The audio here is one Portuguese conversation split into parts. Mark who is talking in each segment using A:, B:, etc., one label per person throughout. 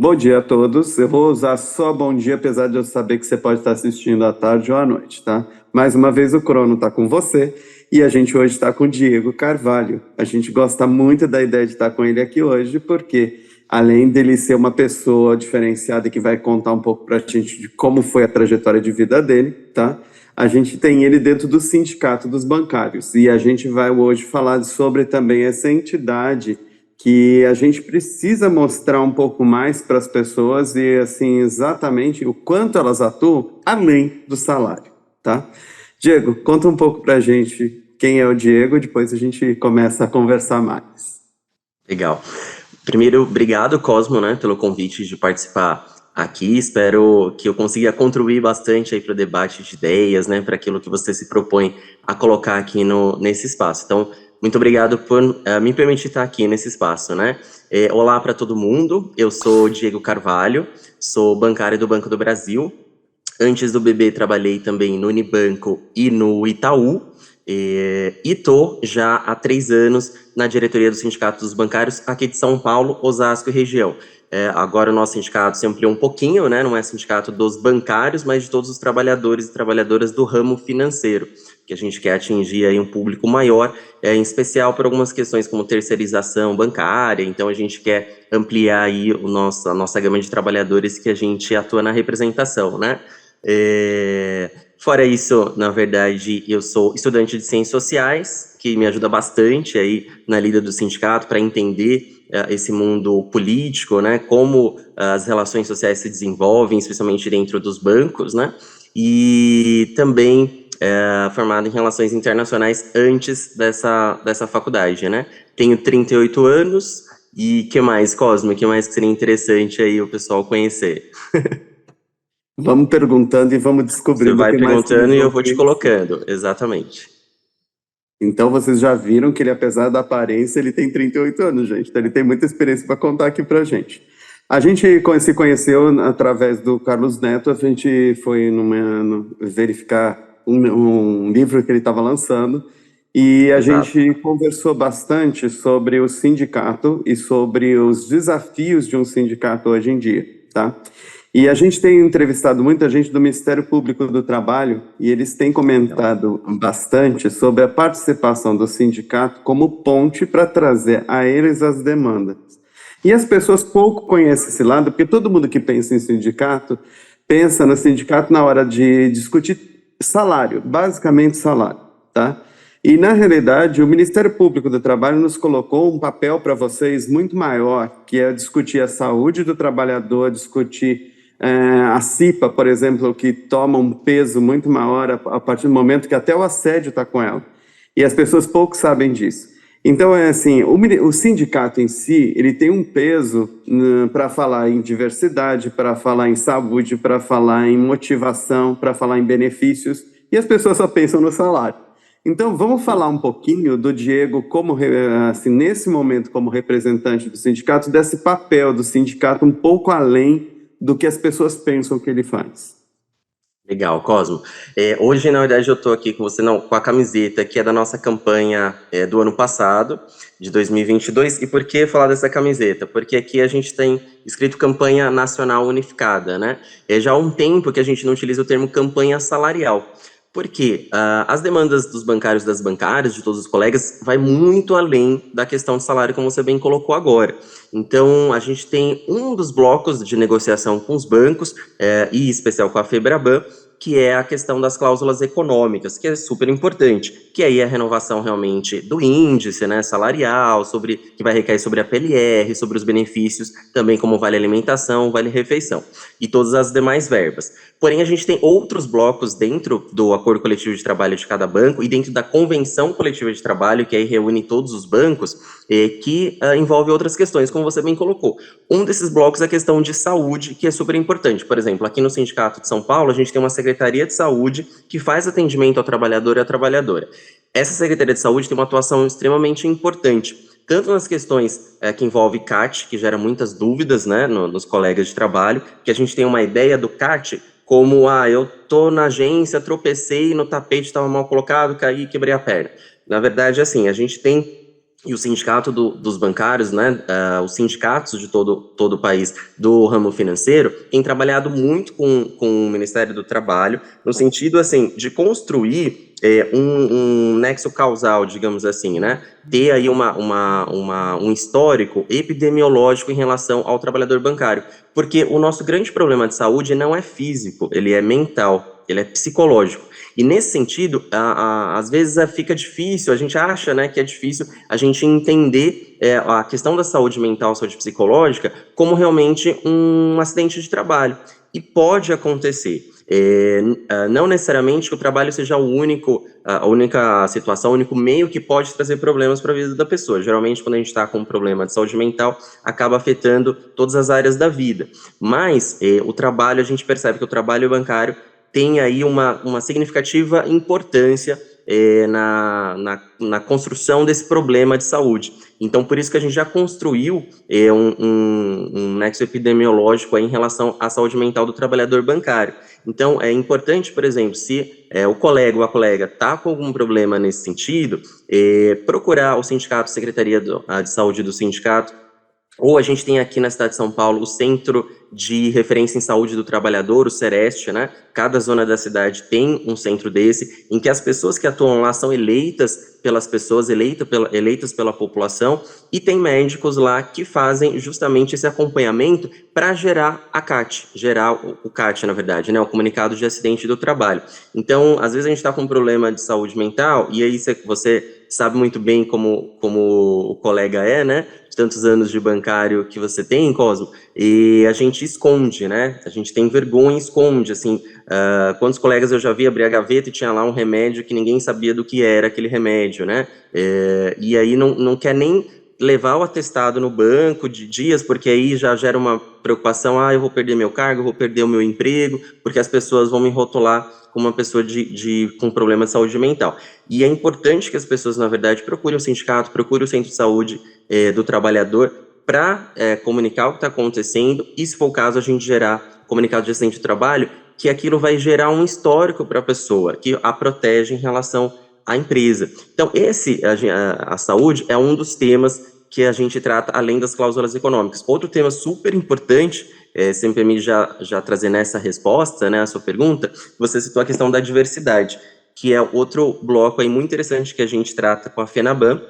A: Bom dia a todos. Eu vou usar só bom dia, apesar de eu saber que você pode estar assistindo à tarde ou à noite, tá? Mais uma vez o Crono está com você e a gente hoje está com o Diego Carvalho. A gente gosta muito da ideia de estar com ele aqui hoje, porque além dele ser uma pessoa diferenciada que vai contar um pouco para a gente de como foi a trajetória de vida dele, tá? A gente tem ele dentro do Sindicato dos Bancários e a gente vai hoje falar sobre também essa entidade que a gente precisa mostrar um pouco mais para as pessoas e, assim, exatamente o quanto elas atuam além do salário, tá? Diego, conta um pouco para a gente quem é o Diego, depois a gente começa a conversar mais.
B: Legal. Primeiro, obrigado, Cosmo, né, pelo convite de participar aqui. Espero que eu consiga contribuir bastante aí para o debate de ideias, né, para aquilo que você se propõe a colocar aqui nesse espaço. Então, muito obrigado por me permitir estar aqui nesse espaço, né? Olá para todo mundo, eu sou Diego Carvalho, sou bancário do Banco do Brasil. Antes do BB, trabalhei também no Unibanco e no Itaú. E estou já há 3 anos na diretoria do Sindicato dos Bancários aqui de São Paulo, Osasco e região. Agora o nosso sindicato se ampliou um pouquinho, né? Não é sindicato dos bancários, mas de todos os trabalhadores e trabalhadoras do ramo financeiro, que a gente quer atingir aí um público maior, em especial por algumas questões como terceirização bancária. Então a gente quer ampliar aí a nossa gama de trabalhadores que a gente atua na representação, né? Fora isso, na verdade, eu sou estudante de Ciências Sociais, que me ajuda bastante aí na lida do sindicato para entender esse mundo político, né, como as relações sociais se desenvolvem, especialmente dentro dos bancos, né, e também formado em Relações Internacionais antes dessa faculdade, né. Tenho 38 anos e que mais, Cosmo, que mais que seria interessante aí o pessoal conhecer?
A: Vamos perguntando e vamos
B: Você
A: descobrindo
B: vai
A: o que mais
B: perguntando
A: temos
B: e
A: a
B: eu vou te
A: conhecer.
B: colocando, exatamente.
A: Então vocês já viram que ele, apesar da aparência, ele tem 38 anos, gente. Então ele tem muita experiência para contar aqui para gente. A gente se conheceu através do Carlos Neto, a gente foi verificar um livro que ele estava lançando e a
B: Exato.
A: gente conversou bastante sobre o sindicato e sobre os desafios de um sindicato hoje em dia, tá? E a gente tem entrevistado muita gente do Ministério Público do Trabalho e eles têm comentado bastante sobre a participação do sindicato como ponte para trazer a eles as demandas. E as pessoas pouco conhecem esse lado, porque todo mundo que pensa em sindicato, pensa no sindicato na hora de discutir salário, basicamente salário, tá? E, na realidade, o Ministério Público do Trabalho nos colocou um papel para vocês muito maior, que é discutir a saúde do trabalhador, discutir a CIPA, por exemplo, que toma um peso muito maior a partir do momento que até o assédio está com ela. E as pessoas pouco sabem disso. Então, é assim, o sindicato em si, ele tem um peso para falar em diversidade, para falar em saúde, para falar em motivação, para falar em benefícios, e as pessoas só pensam no salário. Então, vamos falar um pouquinho do Diego, como, assim, nesse momento, como representante do sindicato, desse papel do sindicato um pouco além do que as pessoas pensam que ele faz.
B: Legal, Cosmo. Hoje, na verdade, eu estou aqui com você com a camiseta que é da nossa campanha do ano passado, de 2022. E por que falar dessa camiseta? Porque aqui a gente tem escrito campanha nacional unificada, né? Já há um tempo que a gente não utiliza o termo campanha salarial. Porque as demandas dos bancários e das bancárias, de todos os colegas, vai muito além da questão de salário, como você bem colocou agora. Então, a gente tem um dos blocos de negociação com os bancos, e em especial com a FEBRABAN, que é a questão das cláusulas econômicas, que é super importante, que aí é a renovação realmente do índice, né, salarial, que vai recair sobre a PLR, sobre os benefícios, também como vale alimentação, vale refeição, e todas as demais verbas. Porém, a gente tem outros blocos dentro do acordo coletivo de trabalho de cada banco e dentro da convenção coletiva de trabalho, que aí reúne todos os bancos, que envolve outras questões, como você bem colocou. Um desses blocos é a questão de saúde, que é super importante. Por exemplo, aqui no Sindicato de São Paulo, a gente tem uma Secretaria de Saúde que faz atendimento ao trabalhador e à trabalhadora. Essa Secretaria de Saúde tem uma atuação extremamente importante, tanto nas questões que envolve CAT, que gera muitas dúvidas, né, nos colegas de trabalho, que a gente tem uma ideia do CAT como, eu tô na agência, tropecei no tapete, estava mal colocado, caí e quebrei a perna. Na verdade, assim, a gente tem e o sindicato dos bancários, né, os sindicatos de todo o país do ramo financeiro, têm trabalhado muito com o Ministério do Trabalho, no sentido, assim, de construir um nexo causal, digamos assim, né, ter aí um histórico epidemiológico em relação ao trabalhador bancário, porque o nosso grande problema de saúde não é físico, ele é mental, ele é psicológico. E nesse sentido, às vezes fica difícil, a gente acha, né, que é difícil a gente entender a questão da saúde mental, saúde psicológica, como realmente um acidente de trabalho. E pode acontecer. Não necessariamente que o trabalho seja a única situação, o único meio que pode trazer problemas para a vida da pessoa. Geralmente, quando a gente está com um problema de saúde mental, acaba afetando todas as áreas da vida. Mas o trabalho, a gente percebe que o trabalho bancário tem aí uma significativa importância na construção desse problema de saúde. Então, por isso que a gente já construiu um nexo epidemiológico aí em relação à saúde mental do trabalhador bancário. Então, é importante, por exemplo, se o colega ou a colega está com algum problema nesse sentido, procurar o sindicato, a Secretaria de Saúde do sindicato, ou a gente tem aqui na cidade de São Paulo o Centro de Referência em Saúde do Trabalhador, o Sereste, né? Cada zona da cidade tem um centro desse, em que as pessoas que atuam lá são eleitas pelas pessoas, eleitas pela população, e tem médicos lá que fazem justamente esse acompanhamento para gerar a CAT, gerar o CAT, na verdade, né? O Comunicado de Acidente do Trabalho. Então, às vezes a gente está com um problema de saúde mental, e aí você sabe muito bem como o colega né? De tantos anos de bancário que você tem, Cosmo, e a gente esconde, né? A gente tem vergonha e esconde, assim, quantos colegas eu já vi abrir a gaveta e tinha lá um remédio que ninguém sabia do que era aquele remédio, né? E aí não quer nem levar o atestado no banco de dias, porque aí já gera uma preocupação, eu vou perder meu cargo, eu vou perder o meu emprego, porque as pessoas vão me rotular como uma pessoa com problema de saúde mental. E é importante que as pessoas, na verdade, procurem o sindicato, procurem o centro de saúde do trabalhador para comunicar o que está acontecendo e, se for o caso, a gente gerar comunicado de acidente de trabalho, que aquilo vai gerar um histórico para a pessoa, que a protege em relação à empresa. Então, a saúde é um dos temas que a gente trata além das cláusulas econômicas. Outro tema super importante, se me permite já trazer nessa resposta, né, a sua pergunta, você citou a questão da diversidade, que é outro bloco aí muito interessante que a gente trata com a FENABAN,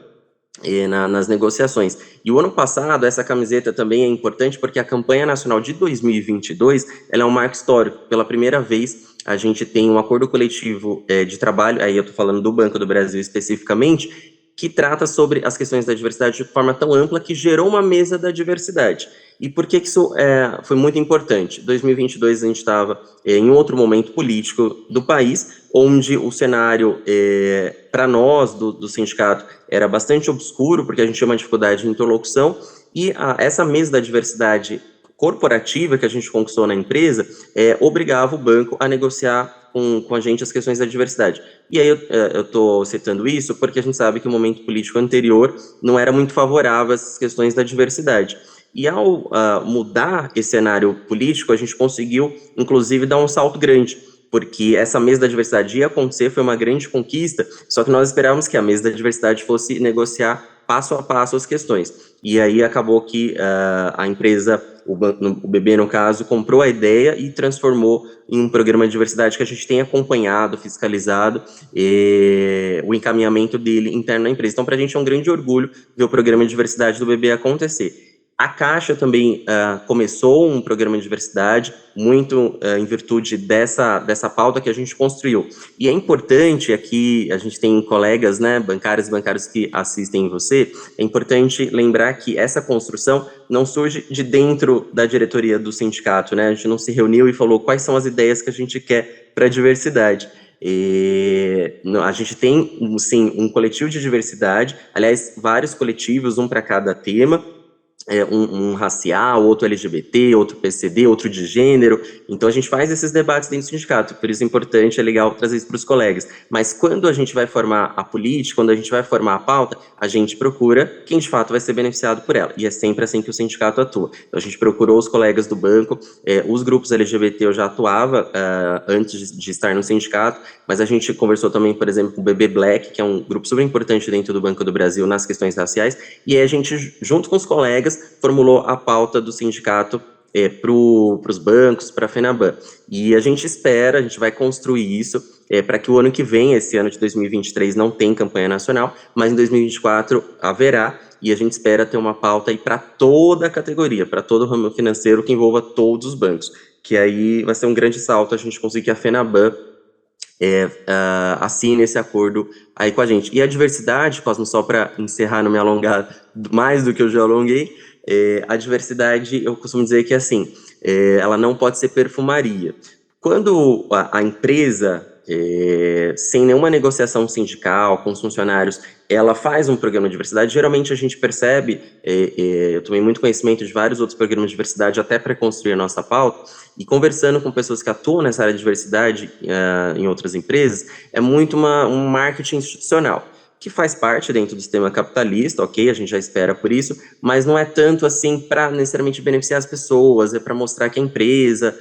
B: nas negociações. E o ano passado, essa camiseta também é importante porque a campanha nacional de 2022, ela é um marco histórico. Pela primeira vez, a gente tem um acordo coletivo de trabalho, aí eu estou falando do Banco do Brasil especificamente, que trata sobre as questões da diversidade de forma tão ampla que gerou uma mesa da diversidade. E por que isso foi muito importante? Em 2022, a gente estava em outro momento político do país, onde o cenário, para nós, do sindicato, era bastante obscuro, porque a gente tinha uma dificuldade de interlocução, e essa mesa da diversidade corporativa que a gente conquistou na empresa obrigava o banco a negociar com a gente as questões da diversidade. E aí eu estou citando isso porque a gente sabe que o momento político anterior não era muito favorável a essas questões da diversidade. E ao mudar esse cenário político, a gente conseguiu, inclusive, dar um salto grande, porque essa mesa da diversidade ia acontecer, foi uma grande conquista, só que nós esperávamos que a mesa da diversidade fosse negociar passo a passo as questões. E aí acabou que a empresa, o BB no caso, comprou a ideia e transformou em um programa de diversidade que a gente tem acompanhado, fiscalizado, o encaminhamento dele interno na empresa. Então, para a gente é um grande orgulho ver o programa de diversidade do BB acontecer. A Caixa também começou um programa de diversidade, muito em virtude dessa pauta que a gente construiu. E é importante, aqui a gente tem colegas, né, bancários e bancários que assistem você, é importante lembrar que essa construção não surge de dentro da diretoria do sindicato, né? A gente não se reuniu e falou quais são as ideias que a gente quer para a diversidade. A gente tem, sim, um coletivo de diversidade, aliás, vários coletivos, um para cada tema, um racial, outro LGBT, outro PCD, outro de gênero. Então a gente faz esses debates dentro do sindicato, por isso é importante, é legal trazer isso para os colegas. Mas quando a gente vai formar a política, quando a gente vai formar a pauta, a gente procura quem de fato vai ser beneficiado por ela. E é sempre assim que o sindicato atua. Então a gente procurou os colegas do banco, os grupos LGBT eu já atuava antes de estar no sindicato, mas a gente conversou também, por exemplo, com o BB Black, que é um grupo super importante dentro do Banco do Brasil nas questões raciais, e aí a gente, junto com os colegas, formulou a pauta do sindicato para os bancos, para a FENABAN. E a gente espera, a gente vai construir isso para que o ano que vem, esse ano de 2023, não tem campanha nacional, mas em 2024 haverá, e a gente espera ter uma pauta aí para toda a categoria, para todo o ramo financeiro que envolva todos os bancos, que aí vai ser um grande salto a gente conseguir que a FENABAN assine esse acordo aí com a gente. E a diversidade, Cosmo, só para encerrar, não me alongar mais do que eu já alonguei, a diversidade, eu costumo dizer que assim, ela não pode ser perfumaria. Quando a empresa, sem nenhuma negociação sindical com os funcionários, ela faz um programa de diversidade, geralmente a gente percebe, eu tomei muito conhecimento de vários outros programas de diversidade até para construir a nossa pauta, e conversando com pessoas que atuam nessa área de diversidade em outras empresas, é muito um marketing institucional, que faz parte dentro do sistema capitalista, ok, a gente já espera por isso, mas não é tanto assim para necessariamente beneficiar as pessoas, é para mostrar que a empresa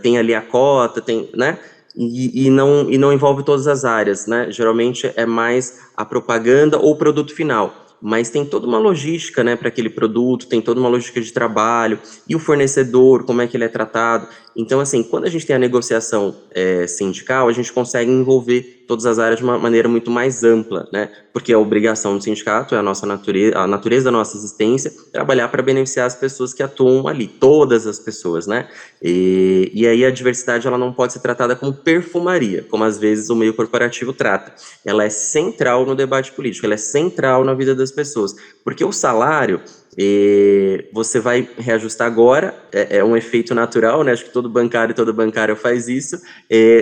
B: tem ali a cota, tem, né? E não envolve todas as áreas, né? Geralmente é mais a propaganda ou o produto final, mas tem toda uma logística, né, para aquele produto, tem toda uma logística de trabalho, e o fornecedor, como é que ele é tratado. Então, assim, quando a gente tem a negociação sindical, a gente consegue envolver todas as áreas de uma maneira muito mais ampla, né? Porque a obrigação do sindicato é a natureza da nossa existência, trabalhar para beneficiar as pessoas que atuam ali, todas as pessoas, né? E aí a diversidade, ela não pode ser tratada como perfumaria, como às vezes o meio corporativo trata. Ela é central no debate político, ela é central na vida das pessoas, porque o salário, você vai reajustar agora, é um efeito natural, né? Acho que todo bancário e toda bancária faz isso,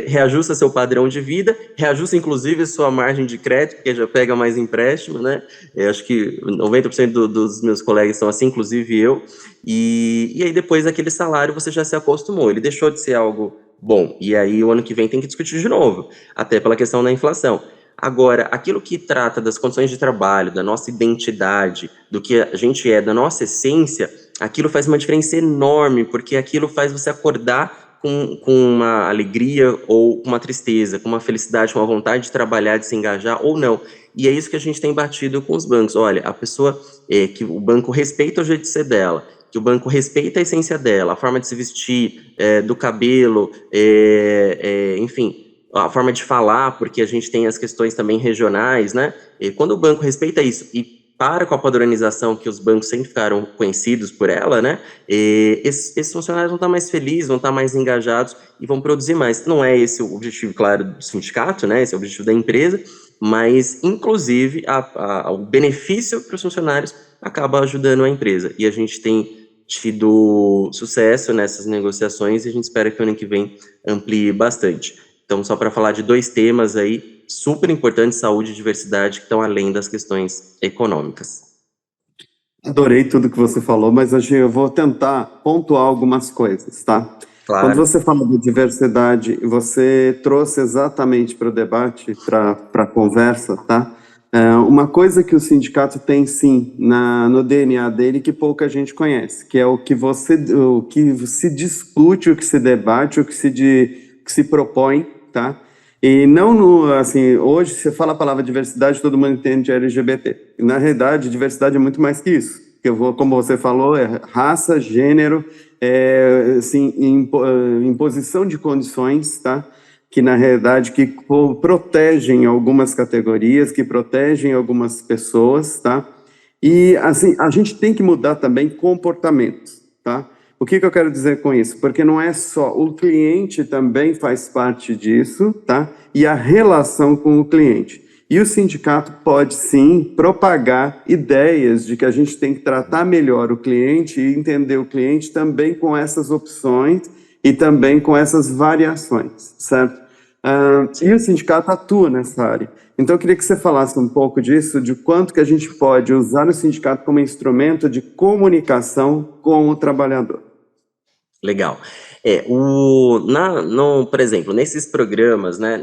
B: reajusta seu padrão de vida, reajusta inclusive sua margem de crédito, porque já pega mais empréstimo, né? Acho que 90% dos meus colegas são assim, inclusive eu, e aí depois daquele salário você já se acostumou, ele deixou de ser algo bom, e aí o ano que vem tem que discutir de novo, até pela questão da inflação. Agora, aquilo que trata das condições de trabalho, da nossa identidade, do que a gente é, da nossa essência, aquilo faz uma diferença enorme, porque aquilo faz você acordar com uma alegria ou uma tristeza, com uma felicidade, com uma vontade de trabalhar, de se engajar ou não. E é isso que a gente tem batido com os bancos. Olha, a pessoa, que o banco respeita o jeito de ser dela, que o banco respeita a essência dela, a forma de se vestir, do cabelo, enfim, a forma de falar, porque a gente tem as questões também regionais, né? E quando o banco respeita isso e para com a padronização que os bancos sempre ficaram conhecidos por ela, né? Esses funcionários vão estar mais felizes, vão estar mais engajados e vão produzir mais. Não é esse o objetivo, claro, do sindicato, né? Esse é o objetivo da empresa, mas, inclusive, o benefício para os funcionários acaba ajudando a empresa. E a gente tem tido sucesso nessas negociações e a gente espera que o ano que vem amplie bastante. Então, só para falar de dois temas aí super importantes, saúde e diversidade, que estão além das questões econômicas.
A: Adorei tudo que você falou, mas hoje eu vou tentar pontuar algumas coisas, tá?
B: Claro.
A: Quando você fala de diversidade, você trouxe exatamente para o debate, para a conversa, tá? Uma coisa que o sindicato tem, sim, no DNA dele, que pouca gente conhece, que é o que se discute, o que se debate, o que se propõe, tá? E não, assim, hoje você fala a palavra diversidade, todo mundo entende LGBT. E, na realidade, diversidade é muito mais que isso. Como você falou, é raça, gênero, assim, imposição de condições, tá? Que, na realidade, que protegem algumas categorias, que protegem algumas pessoas, tá? E, assim, a gente tem que mudar também comportamentos, tá? O que eu quero dizer com isso? Porque não é só, o cliente também faz parte disso, tá? E a relação com o cliente. E o sindicato pode, sim, propagar ideias de que a gente tem que tratar melhor o cliente e entender o cliente também com essas opções e também com essas variações, certo? E o sindicato atua nessa área. Então, eu queria que você falasse um pouco disso, de quanto que a gente pode usar o sindicato como instrumento de comunicação com o trabalhador.
B: Legal. Por exemplo, nesses programas, né,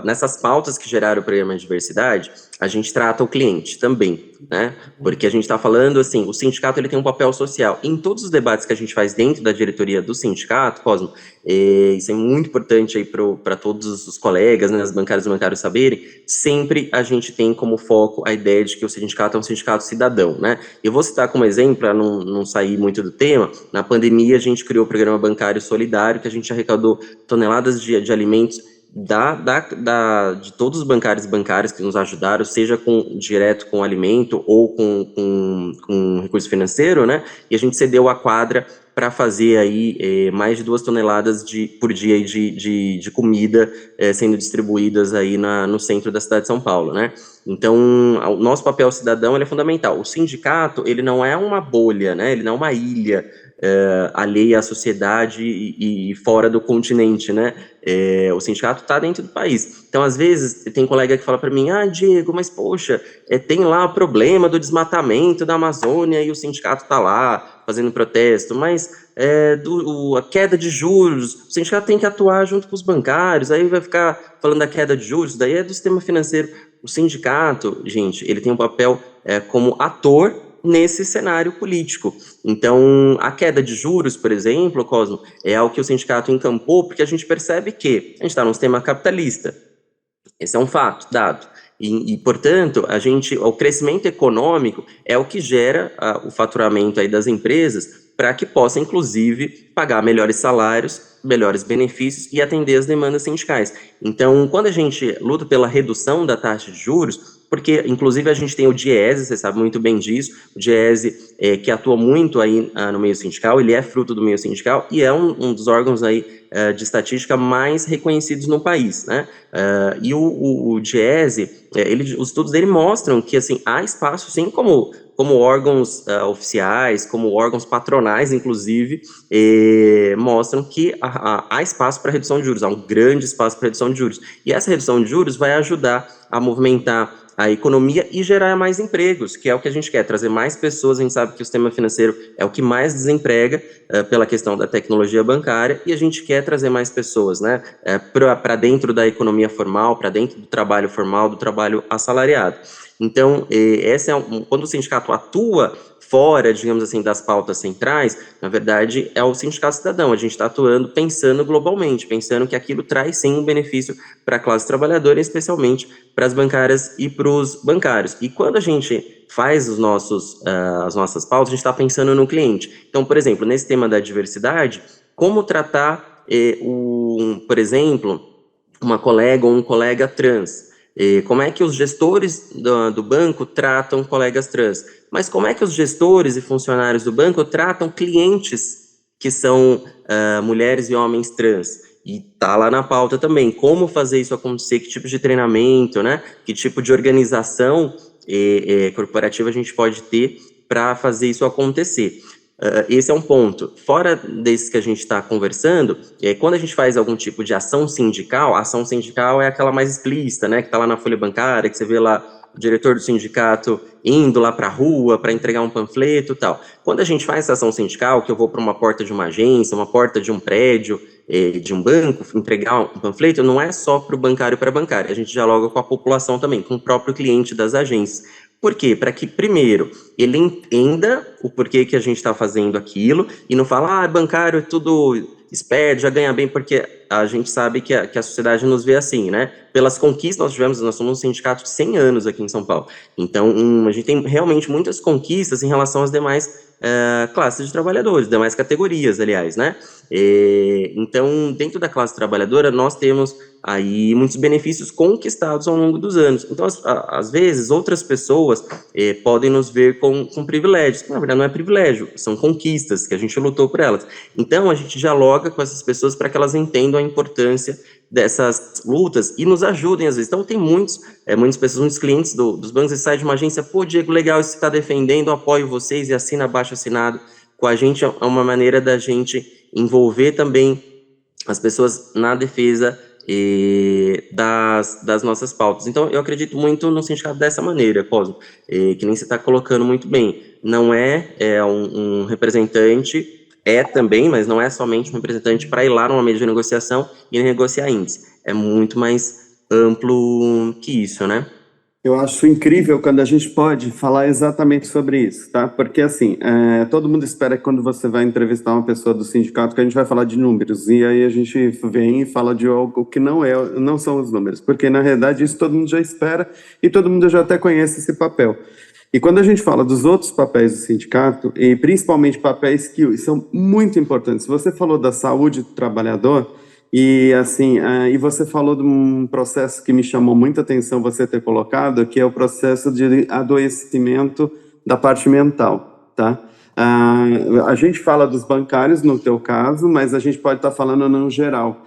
B: nessas pautas que geraram o programa de diversidade, a gente trata o cliente também, né, porque a gente está falando, assim, o sindicato ele tem um papel social. Em todos os debates que a gente faz dentro da diretoria do sindicato, Cosmo, isso é muito importante aí para todos os colegas, né, as bancárias e bancários saberem, sempre a gente tem como foco a ideia de que o sindicato é um sindicato cidadão, né. Eu vou citar como exemplo, para não sair muito do tema, na pandemia a gente criou o Programa Bancário Solidário, que a gente arrecadou toneladas de alimentos de todos os bancários e bancárias que nos ajudaram, seja direto com alimento ou com recurso financeiro, né? E a gente cedeu a quadra para fazer aí mais de 2 toneladas por dia de comida sendo distribuídas aí no centro da cidade de São Paulo, né? Então, o nosso papel cidadão ele é fundamental. O sindicato, ele não é uma bolha, né? Ele não é uma ilha alheia à sociedade e fora do continente, né? O sindicato está dentro do país. Então, às vezes, tem colega que fala para mim, Diego, mas poxa, tem lá o problema do desmatamento da Amazônia e o sindicato está lá fazendo protesto, mas a queda de juros, o sindicato tem que atuar junto com os bancários, aí vai ficar falando da queda de juros, daí é do sistema financeiro. O sindicato, gente, ele tem um papel como ator nesse cenário político. Então, a queda de juros, por exemplo, Cosmo, é algo que o sindicato encampou, porque a gente percebe que a gente está num sistema capitalista. Esse é um fato, dado. Portanto, o crescimento econômico é o que gera o faturamento aí das empresas para que possa, inclusive, pagar melhores salários, melhores benefícios e atender as demandas sindicais. Então, quando a gente luta pela redução da taxa de juros, porque, inclusive, a gente tem o DIEESE, você sabe muito bem disso, o DIEESE que atua muito aí no meio sindical, ele é fruto do meio sindical e é um dos órgãos aí de estatística mais reconhecidos no país, né? E o DIEESE, os estudos dele mostram que, assim, há espaço, sim, como órgãos oficiais, como órgãos patronais, inclusive, mostram que há espaço para redução de juros, há um grande espaço para redução de juros. E essa redução de juros vai ajudar a movimentar a economia e gerar mais empregos, que é o que a gente quer, trazer mais pessoas. A gente sabe que o sistema financeiro é o que mais desemprega pela questão da tecnologia bancária, e a gente quer trazer mais pessoas, né, para dentro da economia formal, para dentro do trabalho formal, do trabalho assalariado. Então, quando o sindicato atua fora, digamos assim, das pautas centrais, na verdade, é o sindicato cidadão. A gente está atuando pensando globalmente, pensando que aquilo traz, sim, um benefício para a classe trabalhadora, especialmente para as bancárias e para os bancários. E quando a gente faz as nossas pautas, a gente está pensando no cliente. Então, por exemplo, nesse tema da diversidade, como tratar, por exemplo, uma colega ou um colega trans? Como é que os gestores do banco tratam colegas trans? Mas como é que os gestores e funcionários do banco tratam clientes que são mulheres e homens trans? E tá lá na pauta também, como fazer isso acontecer, que tipo de treinamento, né? Que tipo de organização corporativa a gente pode ter para fazer isso acontecer. Esse é um ponto. Fora desse que a gente está conversando, quando a gente faz algum tipo de ação sindical, a ação sindical é aquela mais explícita, né, que está lá na folha bancária, que você vê lá o diretor do sindicato indo lá para a rua para entregar um panfleto e tal. Quando a gente faz essa ação sindical, que eu vou para uma porta de uma agência, uma porta de um prédio, de um banco, entregar um panfleto, não é só para o bancário e para a bancária, a gente dialoga com a população também, com o próprio cliente das agências. Por quê? Para que, primeiro, ele entenda o porquê que a gente está fazendo aquilo e não fala, bancário é tudo esperto, já ganha bem, porque a gente sabe que a sociedade nos vê assim, né? Pelas conquistas nós somos um sindicato de 100 anos aqui em São Paulo. Então, a gente tem realmente muitas conquistas em relação às demais classes de trabalhadores, demais categorias, aliás, né? Então, dentro da classe trabalhadora, nós temos aí muitos benefícios conquistados ao longo dos anos. Então, às vezes, outras pessoas podem nos ver com privilégios, que na verdade não é privilégio, são conquistas que a gente lutou por elas. Então, a gente dialoga com essas pessoas para que elas entendam a importância dessas lutas e nos ajudem às vezes. Então, tem muitas pessoas, muitos clientes dos bancos, eles saem de uma agência, Diego, legal, isso que está defendendo, eu apoio vocês e assina abaixo assinado com a gente. É uma maneira da gente envolver também as pessoas na defesa das nossas pautas. Então, eu acredito muito no sindicato dessa maneira, Cosmo, que nem você está colocando muito bem. Não é um representante, é também, mas não é somente um representante para ir lá numa mesa de negociação e negociar índice. É muito mais amplo que isso, né?
A: Eu acho incrível quando a gente pode falar exatamente sobre isso, tá? Porque, assim, todo mundo espera que quando você vai entrevistar uma pessoa do sindicato que a gente vai falar de números, e aí a gente vem e fala de algo que não são os números, porque, na realidade, isso todo mundo já espera e todo mundo já até conhece esse papel. E quando a gente fala dos outros papéis do sindicato, e principalmente papéis que são muito importantes, você falou da saúde do trabalhador, e assim, e você falou de um processo que me chamou muita atenção você ter colocado, que é o processo de adoecimento da parte mental, tá? A gente fala dos bancários no teu caso, mas a gente pode estar falando no geral.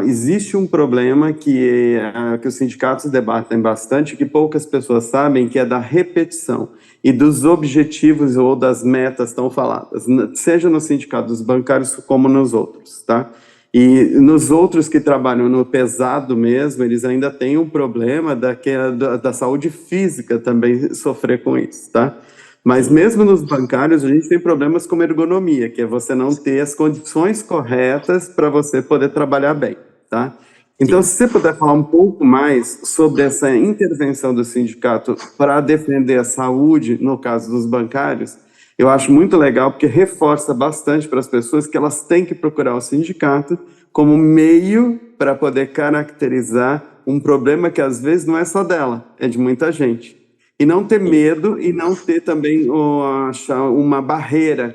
A: Existe um problema que os sindicatos debatem bastante, que poucas pessoas sabem, que é da repetição e dos objetivos ou das metas tão faladas, seja no sindicato dos bancários como nos outros, tá? E nos outros que trabalham no pesado mesmo, eles ainda têm um problema da saúde física também sofrer com isso, tá? Mas mesmo nos bancários, a gente tem problemas como ergonomia, que é você não ter as condições corretas para você poder trabalhar bem, tá? Então, se você puder falar um pouco mais sobre essa intervenção do sindicato para defender a saúde, no caso dos bancários, eu acho muito legal, porque reforça bastante para as pessoas que elas têm que procurar o sindicato como meio para poder caracterizar um problema que às vezes não é só dela, é de muita gente. E não ter medo e não ter também uma barreira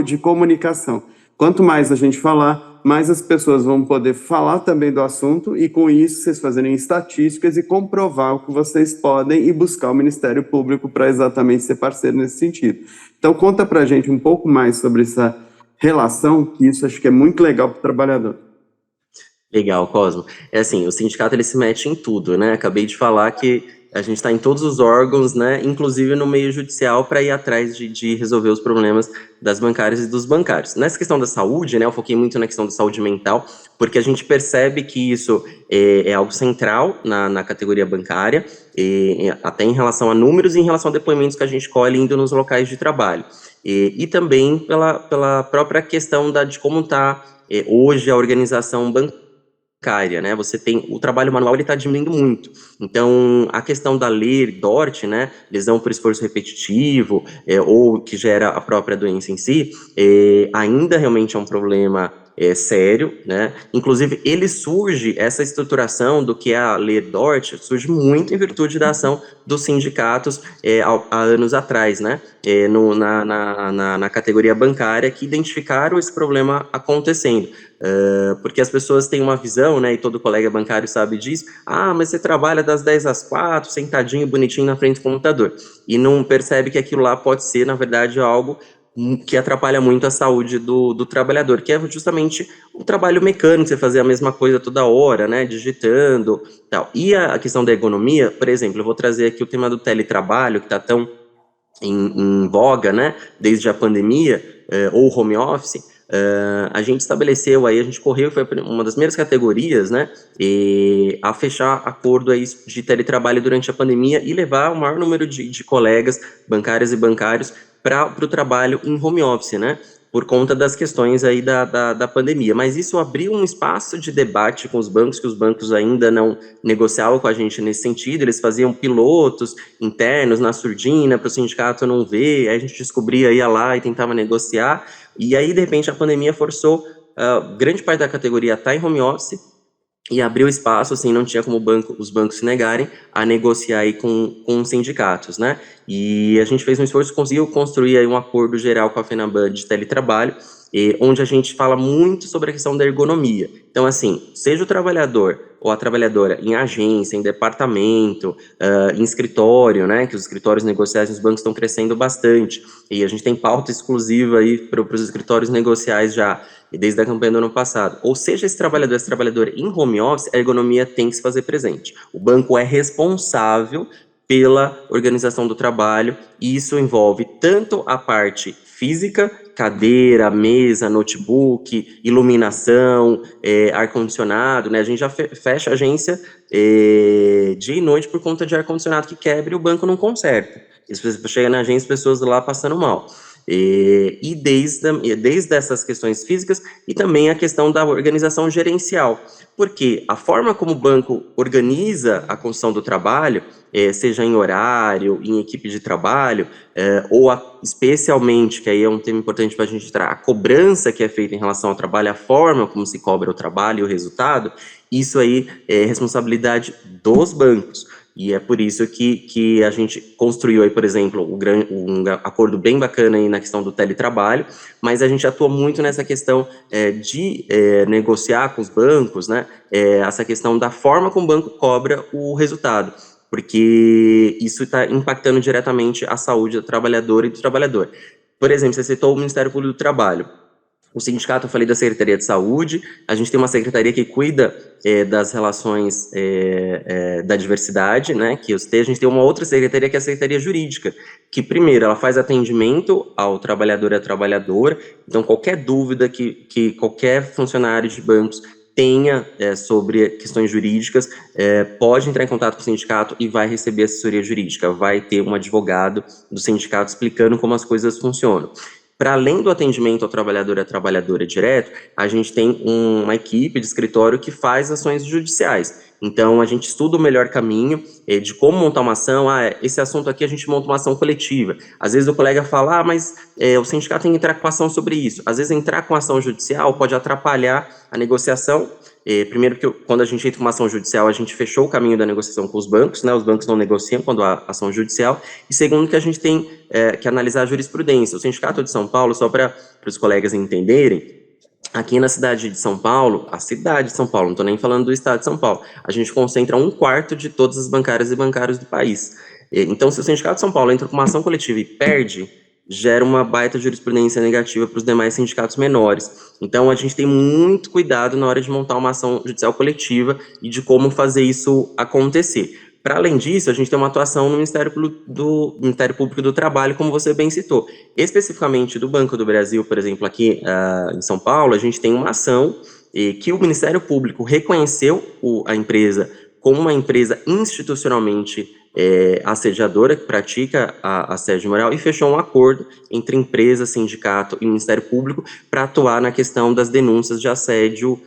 A: de comunicação. Quanto mais a gente falar, mais as pessoas vão poder falar também do assunto e, com isso, vocês fazerem estatísticas e comprovar o que vocês podem e buscar o Ministério Público para exatamente ser parceiro nesse sentido. Então, conta para a gente um pouco mais sobre essa relação, que isso acho que é muito legal para o trabalhador.
B: Legal, Cosmo. É assim, o sindicato ele se mete em tudo, né? Acabei de falar que a gente está em todos os órgãos, né? Inclusive no meio judicial, para ir atrás de resolver os problemas das bancárias e dos bancários. Nessa questão da saúde, né? Eu foquei muito na questão da saúde mental, porque a gente percebe que isso é algo central na categoria bancária, até em relação a números e em relação a depoimentos que a gente colhe indo nos locais de trabalho. E também pela própria questão de como está hoje a organização bancária, né? Você tem o trabalho manual, ele está diminuindo muito. Então, a questão da LER-DORT, né? Lesão por esforço repetitivo, ou que gera a própria doença em si, ainda realmente é um problema sério, né? Inclusive, essa estruturação do que é a LER-DORT, surge muito em virtude da ação dos sindicatos há anos atrás, né? Na categoria bancária, que identificaram esse problema acontecendo. Porque as pessoas têm uma visão, né, e todo colega bancário sabe disso, mas você trabalha das 10 às 4, sentadinho, bonitinho na frente do computador, e não percebe que aquilo lá pode ser, na verdade, algo que atrapalha muito a saúde do trabalhador, que é justamente o trabalho mecânico, você fazer a mesma coisa toda hora, né, digitando, tal. E a questão da ergonomia, por exemplo, eu vou trazer aqui o tema do teletrabalho, que está tão em voga, né, desde a pandemia, ou home office. A gente estabeleceu aí, a gente correu, foi uma das primeiras categorias, né, a fechar acordo aí de teletrabalho durante a pandemia e levar o maior número de colegas bancárias e bancários para o trabalho em home office, né, por conta das questões aí da pandemia. Mas isso abriu um espaço de debate com os bancos, que os bancos ainda não negociavam com a gente nesse sentido, eles faziam pilotos internos na surdina para o sindicato não ver, aí a gente descobria, ia lá e tentava negociar, e aí, de repente, a pandemia forçou grande parte da categoria a estar em home office e abriu espaço, assim, não tinha como os bancos se negarem a negociar aí com os sindicatos, né? E a gente fez um esforço, conseguiu construir aí um acordo geral com a FENABAN de teletrabalho, onde a gente fala muito sobre a questão da ergonomia. Então, assim, seja o trabalhador ou a trabalhadora em agência, em departamento, em escritório, né, que os escritórios negociais nos bancos estão crescendo bastante, e a gente tem pauta exclusiva aí para os escritórios negociais já, e desde a campanha do ano passado. Ou seja, esse trabalhador, essa trabalhadora em home office, a ergonomia tem que se fazer presente. O banco é responsável pela organização do trabalho, e isso envolve tanto a parte física, cadeira, mesa, notebook, iluminação, ar-condicionado, né? A gente já fecha a agência dia e noite por conta de ar-condicionado que quebra e o banco não conserta. Chega na agência, pessoas lá passando mal. E desde essas questões físicas e também a questão da organização gerencial, porque a forma como o banco organiza a construção do trabalho, seja em horário, em equipe de trabalho, especialmente, que aí é um tema importante para a gente entrar, a cobrança que é feita em relação ao trabalho, a forma como se cobra o trabalho e o resultado, isso aí é responsabilidade dos bancos. E é por isso que a gente construiu aí, por exemplo, um acordo bem bacana aí na questão do teletrabalho, mas a gente atua muito nessa questão de negociar com os bancos, né? Essa questão da forma como o banco cobra o resultado, porque isso está impactando diretamente a saúde da trabalhadora e do trabalhador. Por exemplo, você citou o Ministério Público do Trabalho. O sindicato, eu falei da Secretaria de Saúde, a gente tem uma secretaria que cuida das relações da diversidade, né, que a gente tem uma outra secretaria que é a Secretaria Jurídica, que primeiro ela faz atendimento ao trabalhador e à trabalhadora, então qualquer dúvida que qualquer funcionário de bancos tenha sobre questões jurídicas, pode entrar em contato com o sindicato e vai receber assessoria jurídica, vai ter um advogado do sindicato explicando como as coisas funcionam. Para além do atendimento ao trabalhador e à trabalhadora direto, a gente tem uma equipe de escritório que faz ações judiciais. Então, a gente estuda o melhor caminho de como montar uma ação. Esse assunto aqui a gente monta uma ação coletiva. Às vezes o colega fala, mas o sindicato tem que entrar com ação sobre isso. Às vezes entrar com ação judicial pode atrapalhar a negociação. Primeiro, que quando a gente entra com uma ação judicial, a gente fechou o caminho da negociação com os bancos, né? Os bancos não negociam quando há ação judicial. E segundo, que a gente tem que analisar a jurisprudência. O Sindicato de São Paulo, só para os colegas entenderem, aqui na cidade de São Paulo, a cidade de São Paulo, não estou nem falando do estado de São Paulo, a gente concentra 1/4 de todas as bancárias e bancários do país. Então, se o Sindicato de São Paulo entra com uma ação coletiva e perde, gera uma baita jurisprudência negativa para os demais sindicatos menores. Então, a gente tem muito cuidado na hora de montar uma ação judicial coletiva e de como fazer isso acontecer. Para além disso, a gente tem uma atuação no Ministério Público do Trabalho, como você bem citou. Especificamente do Banco do Brasil, por exemplo, aqui em São Paulo, a gente tem uma ação que o Ministério Público reconheceu a empresa como uma empresa institucionalmente assediadora, que pratica a assédio moral, e fechou um acordo entre empresa, sindicato e Ministério Público para atuar na questão das denúncias de assédio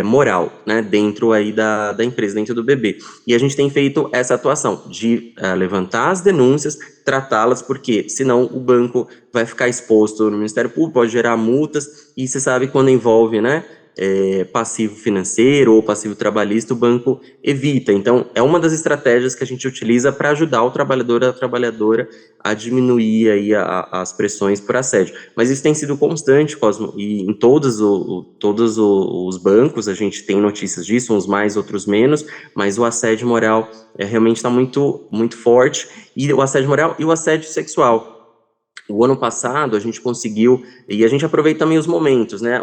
B: moral, né, dentro aí da empresa, dentro do BB. E a gente tem feito essa atuação de levantar as denúncias, tratá-las, porque senão o banco vai ficar exposto no Ministério Público, pode gerar multas, e você sabe quando envolve, né, passivo financeiro ou passivo trabalhista, o banco evita. Então, é uma das estratégias que a gente utiliza para ajudar o trabalhador e a trabalhadora a diminuir aí as pressões por assédio. Mas isso tem sido constante, Cosmo, e em todos os bancos a gente tem notícias disso, uns mais, outros menos, mas o assédio moral realmente está muito, muito forte, e o assédio moral e o assédio sexual. O ano passado a gente conseguiu, e a gente aproveita também os momentos, né?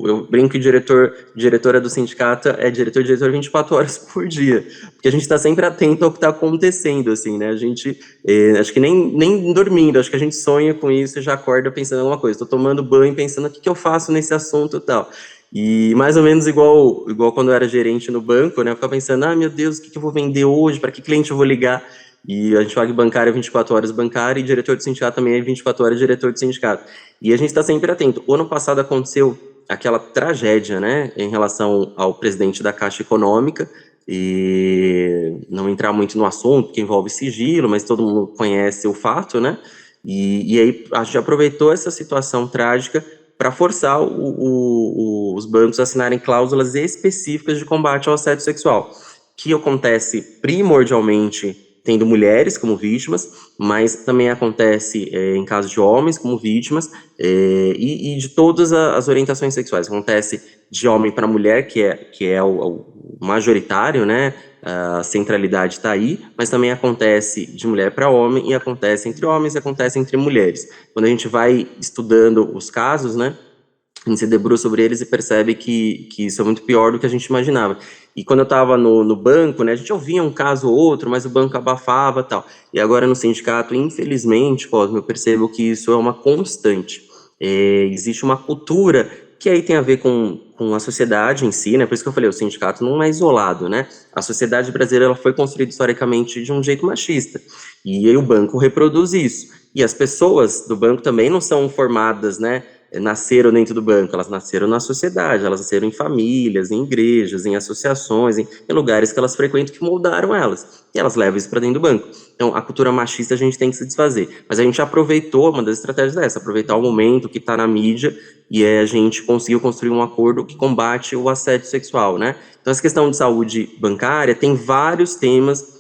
B: Eu brinco que diretora do sindicato é diretor 24 horas por dia, porque a gente está sempre atento ao que está acontecendo, assim, né? A gente, acho que nem dormindo, acho que a gente sonha com isso e já acorda pensando em alguma coisa. Estou tomando banho pensando o que eu faço nesse assunto e tal. E mais ou menos igual quando eu era gerente no banco, né? Eu ficava pensando, meu Deus, o que eu vou vender hoje? Para que cliente eu vou ligar? E a gente fala que bancário é 24 horas bancário e diretor de sindicato também é 24 horas diretor de sindicato. E a gente está sempre atento. O ano passado aconteceu aquela tragédia, né, em relação ao presidente da Caixa Econômica, e não entrar muito no assunto, que envolve sigilo, mas todo mundo conhece o fato, né, e aí a gente aproveitou essa situação trágica para forçar os bancos a assinarem cláusulas específicas de combate ao assédio sexual, que acontece primordialmente tendo mulheres como vítimas, mas também acontece em casos de homens como vítimas, e de todas as orientações sexuais. Acontece de homem para mulher, que é o majoritário, né? A centralidade está aí, mas também acontece de mulher para homem, e acontece entre homens e acontece entre mulheres. Quando a gente vai estudando os casos, né, a gente se debruça sobre eles e percebe que isso é muito pior do que a gente imaginava. E quando eu estava no banco, né, a gente ouvia um caso ou outro, mas o banco abafava e tal. E agora no sindicato, infelizmente, Cosmo, eu percebo que isso é uma constante. existe uma cultura que aí tem a ver com a sociedade em si, né? Por isso que eu falei, o sindicato não é isolado, né? A sociedade brasileira ela foi construída historicamente de um jeito machista, e aí o banco reproduz isso. E as pessoas do banco também não são formadas, né? Nasceram dentro do banco, elas nasceram na sociedade, elas nasceram em famílias, em igrejas, em associações, em lugares que elas frequentam que moldaram elas, e elas levam isso para dentro do banco. Então, a cultura machista a gente tem que se desfazer, mas a gente aproveitou, uma das estratégias dessa, aproveitar o momento que está na mídia, e a gente conseguiu construir um acordo que combate o assédio sexual, né? Então, essa questão de saúde bancária tem vários temas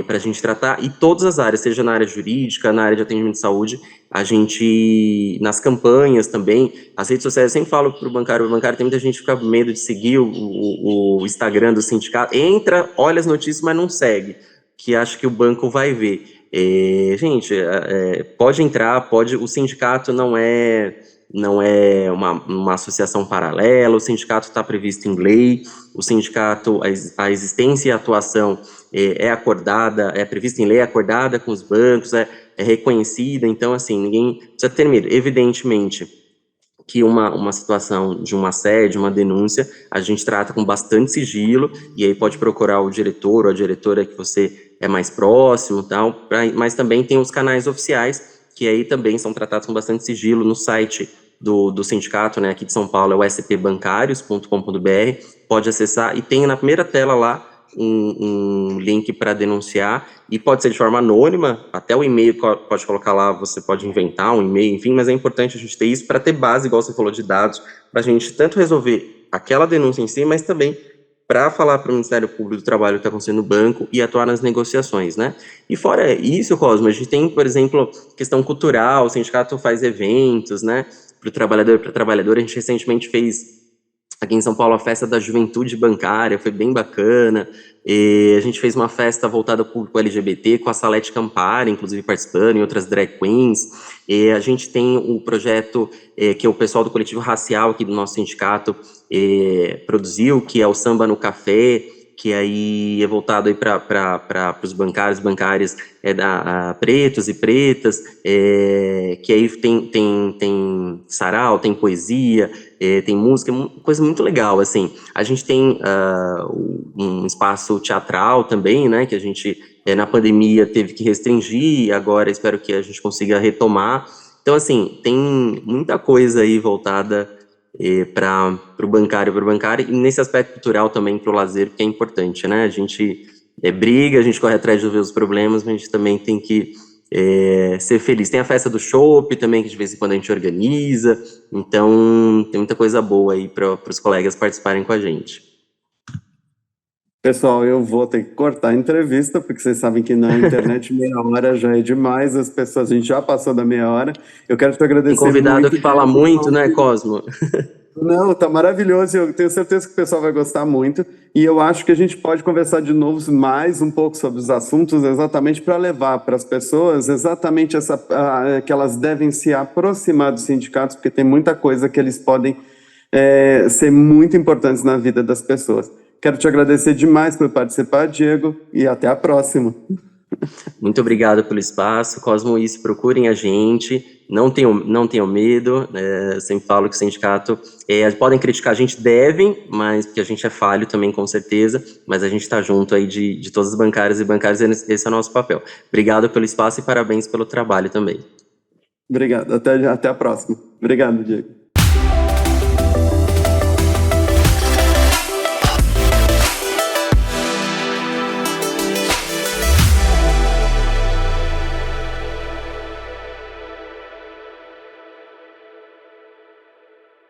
B: para a gente tratar, e todas as áreas, seja na área jurídica, na área de atendimento de saúde, a gente, nas campanhas também, as redes sociais, eu sempre falo para o bancário tem muita gente que fica com medo de seguir o Instagram do sindicato, entra, olha as notícias, mas não segue, que acha que o banco vai ver. Gente, pode entrar, pode, o sindicato não é uma associação paralela, o sindicato está previsto em lei, o sindicato, a existência e a atuação é acordada, é prevista em lei, é acordada com os bancos, é reconhecida, então, assim, ninguém precisa ter medo. Evidentemente que uma situação de um assédio, uma denúncia, a gente trata com bastante sigilo, e aí pode procurar o diretor ou a diretora que você é mais próximo, tal, mas também tem os canais oficiais, que aí também são tratados com bastante sigilo no site do sindicato, né, aqui de São Paulo, é o spbancarios.com.br, pode acessar, e tem na primeira tela lá um link para denunciar, e pode ser de forma anônima, até o e-mail pode colocar lá, você pode inventar um e-mail, enfim, mas é importante a gente ter isso para ter base, igual você falou, de dados, para a gente tanto resolver aquela denúncia em si, mas também para falar para o Ministério Público do Trabalho que está acontecendo no banco e atuar nas negociações, né? E fora isso, Cosmo, a gente tem, por exemplo, questão cultural, o sindicato faz eventos, né, para o trabalhador e para a trabalhadora. A gente recentemente fez aqui em São Paulo a festa da juventude bancária, foi bem bacana. A gente fez uma festa voltada para o público LGBT com a Salete Campari, inclusive participando, e outras drag queens. A gente tem um projeto que é o pessoal do coletivo racial aqui do nosso sindicato produziu, que é o Samba no Café, que aí é voltado aí para os bancários, bancárias pretos e pretas, que aí tem sarau, tem poesia, tem música, coisa muito legal, assim. A gente tem um espaço teatral também, né, que a gente, na pandemia, teve que restringir, agora espero que a gente consiga retomar. Então, assim, tem muita coisa aí voltada para o bancário, e nesse aspecto cultural também para o lazer, que é importante, né? A gente briga, a gente corre atrás de resolver os problemas, mas a gente também tem que ser feliz. Tem a festa do chopp também, que de vez em quando a gente organiza, então tem muita coisa boa aí para os colegas participarem com a gente.
A: Pessoal, eu vou ter que cortar a entrevista, porque vocês sabem que na internet meia hora já é demais, as pessoas, a gente já passou da meia hora. Eu quero te agradecer
B: muito. Tem convidado
A: muito,
B: que fala muito, né, Cosmo?
A: Não, tá maravilhoso, eu tenho certeza que o pessoal vai gostar muito, e eu acho que a gente pode conversar de novo mais um pouco sobre os assuntos, exatamente para levar para as pessoas exatamente que elas devem se aproximar dos sindicatos, porque tem muita coisa que eles podem ser muito importantes na vida das pessoas. Quero te agradecer demais por participar, Diego, e até a próxima.
B: Muito obrigado pelo espaço, Cosmo, isso, procurem a gente, não tenham medo, sempre falo que o sindicato, podem criticar, a gente devem, mas porque a gente é falho também, com certeza, mas a gente está junto aí de todas as bancárias e bancários, esse é o nosso papel. Obrigado pelo espaço e parabéns pelo trabalho também.
A: Obrigado, até a próxima. Obrigado, Diego.